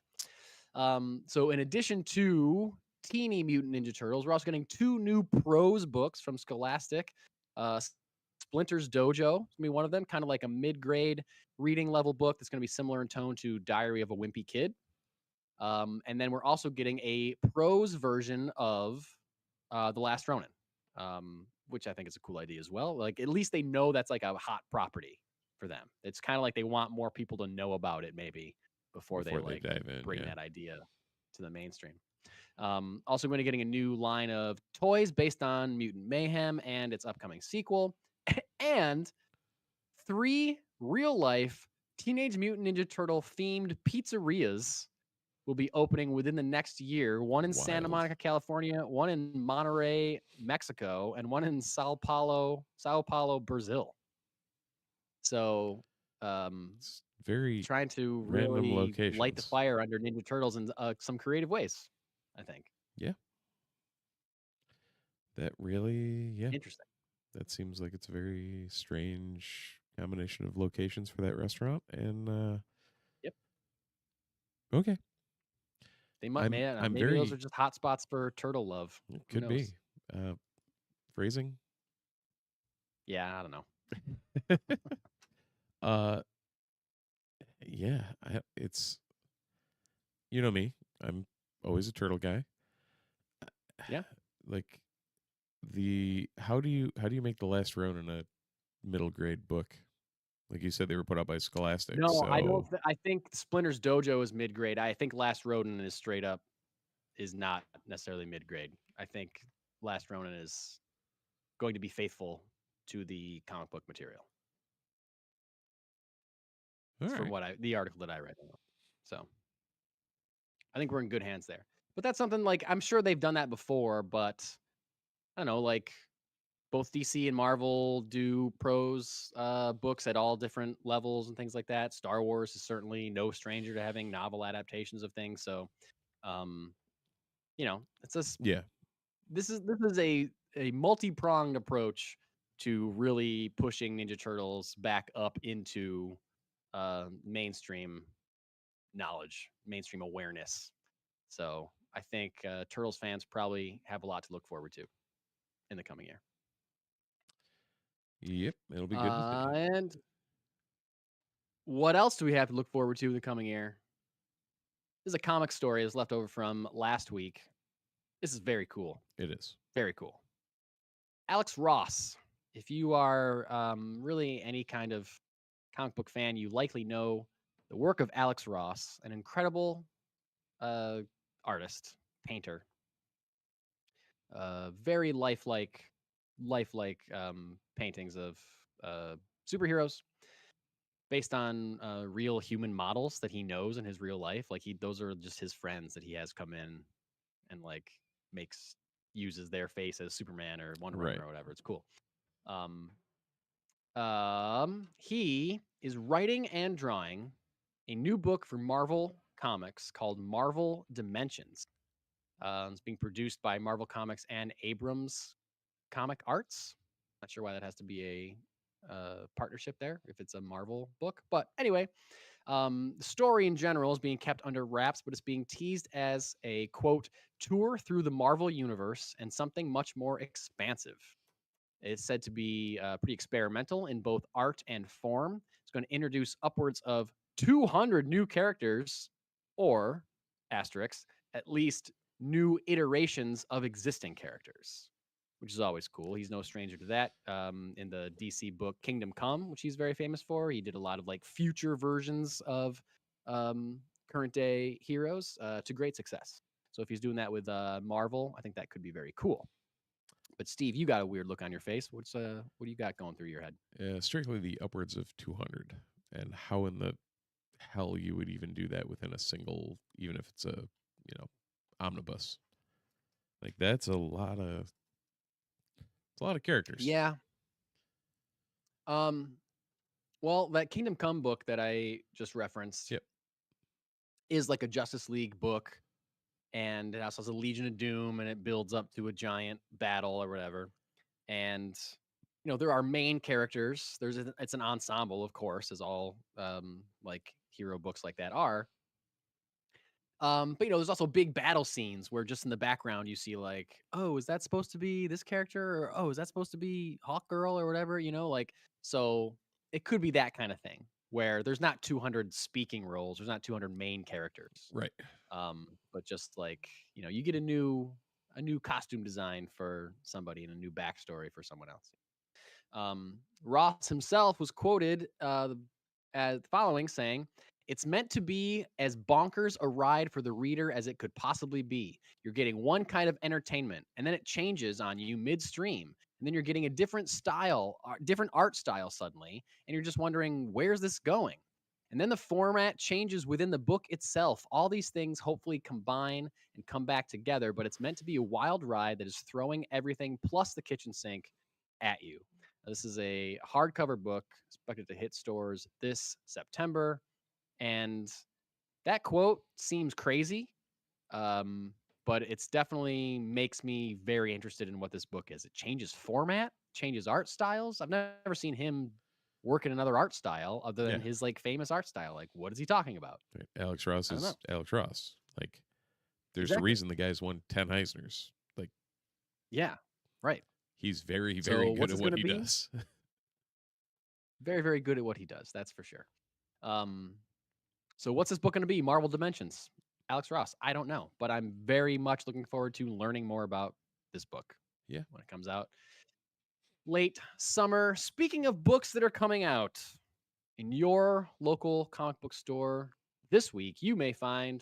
So in addition to Teeny Mutant Ninja Turtles, we're also getting 2 new prose books from Scholastic. Splinter's Dojo is going to be one of them, kind of like a mid-grade reading level book that's going to be similar in tone to Diary of a Wimpy Kid. And then we're also getting a prose version of The Last Ronin, which I think is a cool idea as well. Like at least they know that's like a hot property for them. It's kind of like they want more people to know about it maybe before they like dive in. bring Yeah. that idea to the mainstream. Also going to getting a new line of toys based on Mutant Mayhem and its upcoming sequel, and 3 real life Teenage Mutant Ninja Turtle themed pizzerias will be opening within the next year. One in Santa Wild. Monica, California, one in Monterrey, Mexico, and one in Sao Paulo, Brazil. So, It's very trying to random really locations. light the fire under Ninja Turtles in some creative ways, I think. Yeah. That really, yeah. Interesting. That seems like it's a very strange combination of locations for that restaurant. And Yep. Okay. They might, man. I'm Maybe very, those are just hot spots for turtle love. it Who could be. knows? Phrasing. Yeah, I don't know. Yeah, it's, you know me, I'm always a turtle guy. Yeah. Like how do you make The Last Ronin a middle grade book? Like you said, they were put out by Scholastic. No, so I don't. I think Splinter's Dojo is mid grade. I think Last Rodin is straight up is not necessarily mid grade. I think Last Ronin is going to be faithful to the comic book material. From what the article that I read. So I think we're in good hands there. But that's something like I'm sure they've done that before, but I don't know, like both DC and Marvel do prose books at all different levels and things like that. Star Wars is certainly no stranger to having novel adaptations of things. So it's just this is a multi-pronged approach to really pushing Ninja Turtles back up into mainstream knowledge, mainstream awareness. So I think Turtles fans probably have a lot to look forward to in the coming year. Yep, it'll be good to see. And what else do we have to look forward to in the coming year? This is a comic story that's left over from last week. This is very cool. It is. Very cool. Alex Ross. If you are really any kind of comic book fan, you likely know the work of Alex Ross, an incredible artist, painter. Very lifelike paintings of superheroes based on real human models that he knows in his real life. Like those are just his friends that he has come in and like uses their face as Superman or Wonder Woman or whatever. It's cool. He is writing and drawing a new book for Marvel Comics called Marvel Dimensions. It's being produced by Marvel Comics and Abrams Comic Arts. Not sure why that has to be a partnership there if it's a Marvel book. But anyway, the story in general is being kept under wraps, but it's being teased as a, quote, tour through the Marvel universe and something much more expansive. It's said to be pretty experimental in both art and form. It's going to introduce upwards of 200 new characters, or asterisks, at least new iterations of existing characters, which is always cool. He's no stranger to that. In the DC book Kingdom Come, which he's very famous for, he did a lot of like future versions of current day heroes to great success. So if he's doing that with Marvel, I think that could be very cool. But Steve, you got a weird look on your face. What do you got going through your head? Strictly the upwards of 200, and how in the hell you would even do that within a single, even if it's a omnibus. Like that's a lot of characters. Yeah. Well, that Kingdom Come book that I just referenced Yep. is like a Justice League book, and it also has a Legion of Doom, and it builds up to a giant battle or whatever. And there are main characters. It's an ensemble, of course, as all like hero books like that are. But there's also big battle scenes where just in the background you see like, oh, is that supposed to be this character? Or oh, is that supposed to be Hawk Girl or whatever? Like, so it could be that kind of thing where there's not 200 speaking roles, there's not 200 main characters. Right. But just like, you get a new costume design for somebody and a new backstory for someone else. Ross himself was quoted as the following, saying, "It's meant to be as bonkers a ride for the reader as it could possibly be. You're getting one kind of entertainment, and then it changes on you midstream. And then you're getting a different different art style suddenly, and you're just wondering, where's this going? And then the format changes within the book itself. All these things hopefully combine and come back together, but it's meant to be a wild ride that is throwing everything plus the kitchen sink at you." This is a hardcover book expected to hit stores this September. And that quote seems crazy, but it's definitely makes me very interested in what this book is. It changes format, changes art styles. I've never seen him work in another art style other than his like famous art style. Like, what is he talking about? Alex Ross is Alex Ross. Like, there's a reason the guy's won 10 Eisners. Like, yeah, right. He's very, very good at what he does. Very, very good at what he does. That's for sure. So what's this book going to be? Marvel Dimensions. Alex Ross. I don't know, but I'm very much looking forward to learning more about this book. Yeah. When it comes out late summer. Speaking of books that are coming out in your local comic book store this week, you may find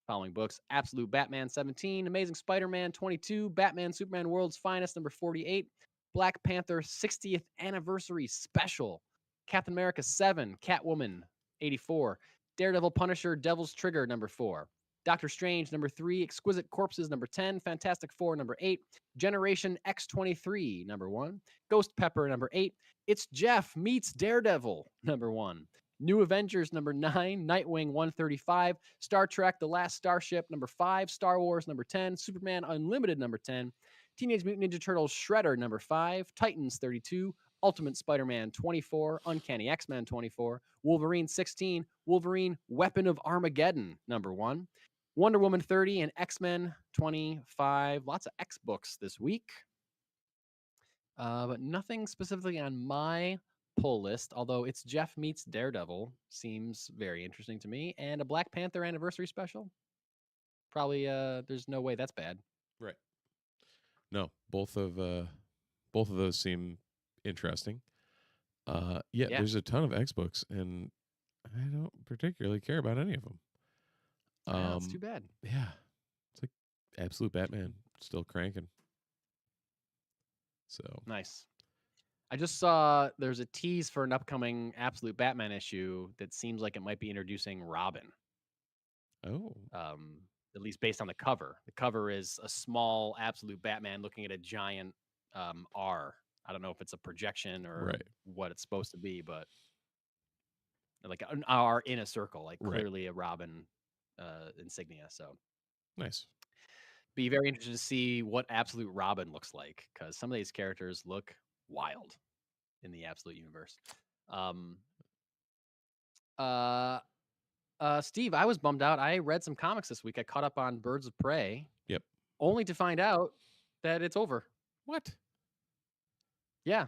following books: Absolute Batman 17, Amazing Spider-Man 22, Batman Superman World's Finest number 48, Black Panther 60th Anniversary Special, Captain America 7, Catwoman 84, Daredevil Punisher Devil's Trigger number 4, Doctor Strange number 3, Exquisite Corpses number 10, Fantastic Four number 8, Generation X23 number 1, Ghost Pepper number 8, It's Jeff Meets Daredevil number 1, New Avengers number 9, Nightwing 135, Star Trek The Last Starship number 5, Star Wars number 10, Superman Unlimited number 10, Teenage Mutant Ninja Turtles Shredder number 5, Titans 32, Ultimate Spider-Man 24, Uncanny X-Men 24, Wolverine 16, Wolverine Weapon of Armageddon number 1, Wonder Woman 30, and X-Men 25. Lots of X books this week. But nothing specifically on my pull list, although It's Jeff Meets Daredevil seems very interesting to me, and a Black Panther Anniversary Special. Probably there's no way that's bad. Right. No, both of those seem interesting. Yeah, there's a ton of X books, and I don't particularly care about any of them. That's too bad. Yeah, it's like Absolute Batman still cranking. So nice. I just saw there's a tease for an upcoming Absolute Batman issue that seems like it might be introducing Robin. Oh. At least based on the cover. The cover is a small Absolute Batman looking at a giant R. I don't know if it's a projection or what it's supposed to be, but like an R in a circle, like clearly a Robin insignia. So nice. be very interested to see what Absolute Robin looks like, because some of these characters look wild in the Absolute universe. Um, Steve, I was bummed out. I read some comics this week. I caught up on Birds of Prey. Yep. Only to find out that it's over. What? Yeah.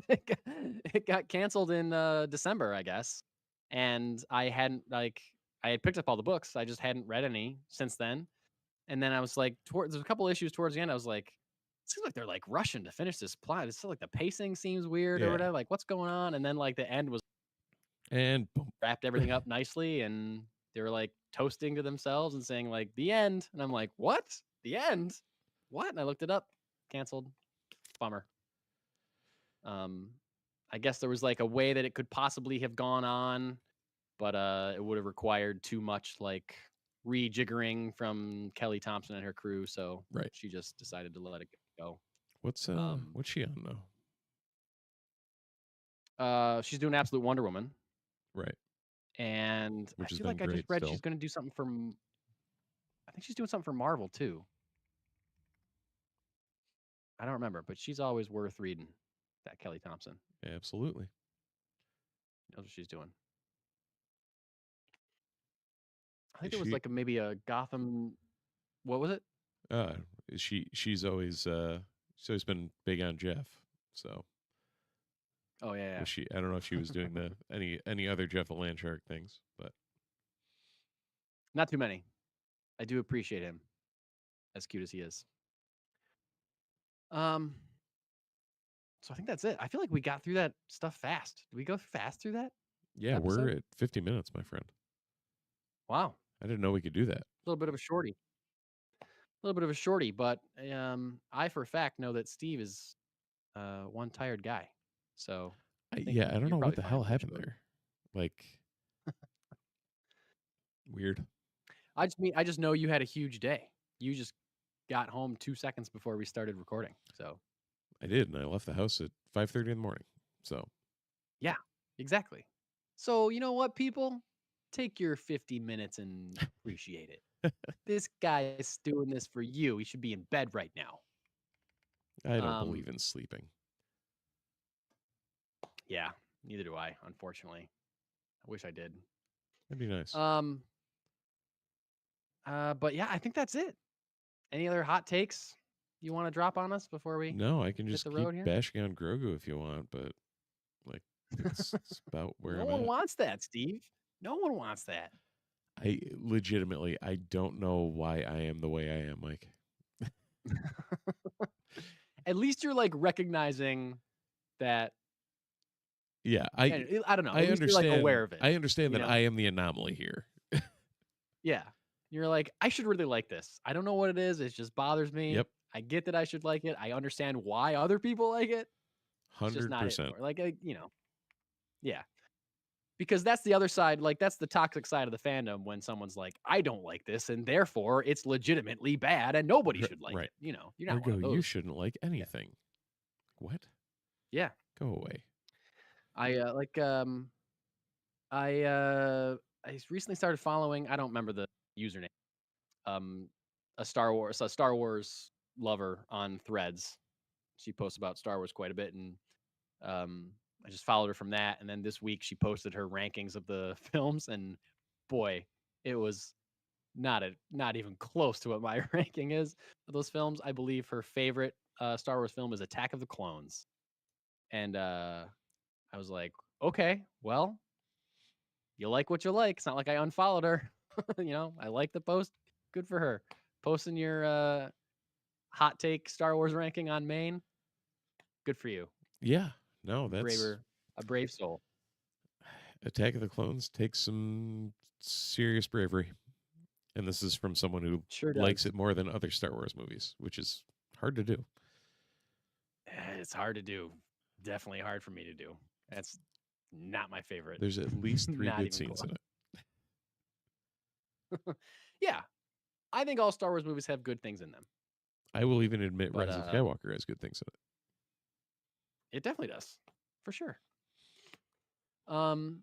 It got canceled in December, I guess. And I had picked up all the books. I just hadn't read any since then. And then I was like, there's a couple issues towards the end. I was like, it seems like they're like rushing to finish this plot. It's like the pacing seems weird or whatever. Like, what's going on? And then like the end was and boom. Wrapped everything up nicely, and they were like toasting to themselves and saying like the end. And I'm like, what? The end? What? And I looked it up. Canceled. Bummer. I guess there was like a way that it could possibly have gone on, but it would have required too much like rejiggering from Kelly Thompson and her crew, so she just decided to let it go. What's she on now? She's doing Absolute Wonder Woman. Right. And I feel like I just read she's going to do something I think she's doing something for Marvel too. I don't remember, but she's always worth reading, that Kelly Thompson. Absolutely. Knows what she's doing. I think there was like maybe a Gotham. What was it? She's always been big on Jeff. So. Oh yeah. I don't know if she was doing any other Jeff the Landshark things, but not too many. I do appreciate him, as cute as he is. So I think that's it. I feel like we got through that stuff fast. Did we go fast through that? Yeah, episode? We're at 50 minutes, my friend. Wow. I didn't know we could do that. A little bit of a shorty. But I for a fact know that Steve is one tired guy. So I don't know what the hell happened there. Like weird. I just know you had a huge day. You just got home 2 seconds before we started recording. So I did, and I left the house at 5:30 in the morning. So yeah, exactly. So you know what, people? Take your 50 minutes and appreciate it. This guy is doing this for you. He should be in bed right now. I don't believe in sleeping. Yeah, neither do I, unfortunately. I wish I did. That'd be nice. But yeah, I think that's it. Any other hot takes you want to drop on us before we? No, I can just keep bashing on Grogu if you want, but like it's about where I'm at. No one wants that, Steve. No one wants that. I don't know why I am the way I am, Mike. At least you're like recognizing that. Yeah, I don't know. I understand. You're like aware of it. I understand that I am the anomaly here. Yeah. You're like, I should really like this. I don't know what it is. It just bothers me. Yep. I get that I should like it. I understand why other people like it. 100%. Like, yeah. Because that's the other side. Like, that's the toxic side of the fandom when someone's like, I don't like this, and therefore it's legitimately bad, and nobody should like it. You're not one of those. You shouldn't like anything. Yeah. What? Yeah. Go away. I recently started following, I don't remember the username, a Star Wars lover on Threads. She posts about Star Wars quite a bit, and I just followed her from that. And then this week she posted her rankings of the films, and boy, it was not even close to what my ranking is of those films. I believe her favorite Star Wars film is Attack of the Clones, and I was like, okay, well, you like what you like. It's not like I unfollowed her. I like the post. Good for her. Posting your hot take Star Wars ranking on Maine. Good for you. Yeah. No, that's a brave soul. Attack of the Clones takes some serious bravery. And this is from someone who likes it more than other Star Wars movies, which is hard to do. It's hard to do. Definitely hard for me to do. That's not my favorite. There's at least 3 good scenes in it. Yeah. I think all Star Wars movies have good things in them. I will even admit Rise of Skywalker has good things in it. It definitely does. For sure. In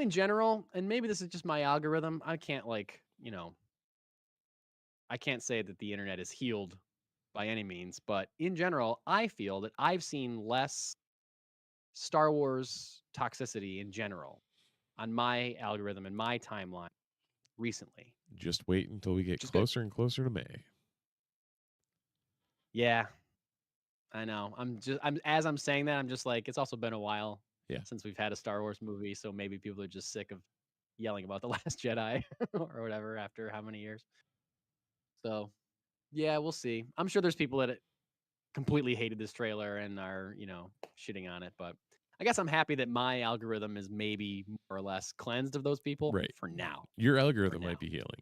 general, and maybe this is just my algorithm, I can't I I can't say that the internet is healed by any means, but in general, I feel that I've seen less Star Wars toxicity in general on my algorithm and my timeline recently. Just wait until we get Just good. closer and closer to May. Yeah, I know. As I'm saying that, I'm just like, it's also been a while since we've had a Star Wars movie, so maybe people are just sick of yelling about The Last Jedi or whatever after how many years. So, yeah, we'll see. I'm sure there's people that completely hated this trailer and are, shitting on it, but I guess I'm happy that my algorithm is maybe more or less cleansed of those people for now. Your algorithm might be healing.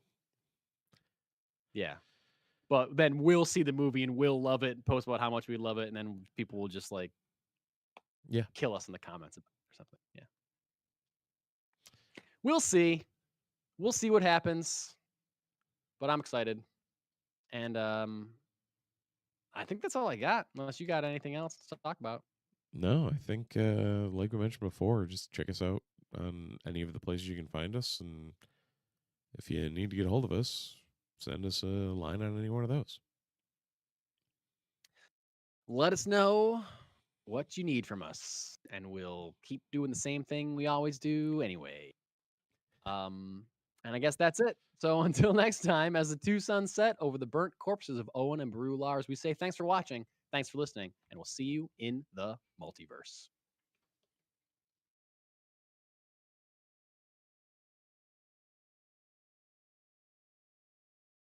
Yeah. But then we'll see the movie and we'll love it and post about how much we love it, and then people will just kill us in the comments or something. Yeah. We'll see. We'll see what happens. But I'm excited. And I think that's all I got, unless you got anything else to talk about. No, I think like we mentioned before, just check us out on any of the places you can find us, and if you need to get a hold of us, send us a line on any one of those. Let us know what you need from us, and we'll keep doing the same thing we always do anyway. And I guess that's it. So until next time, as the two suns set over the burnt corpses of Owen and Beru Lars, we say thanks for watching, thanks for listening, and we'll see you in the multiverse.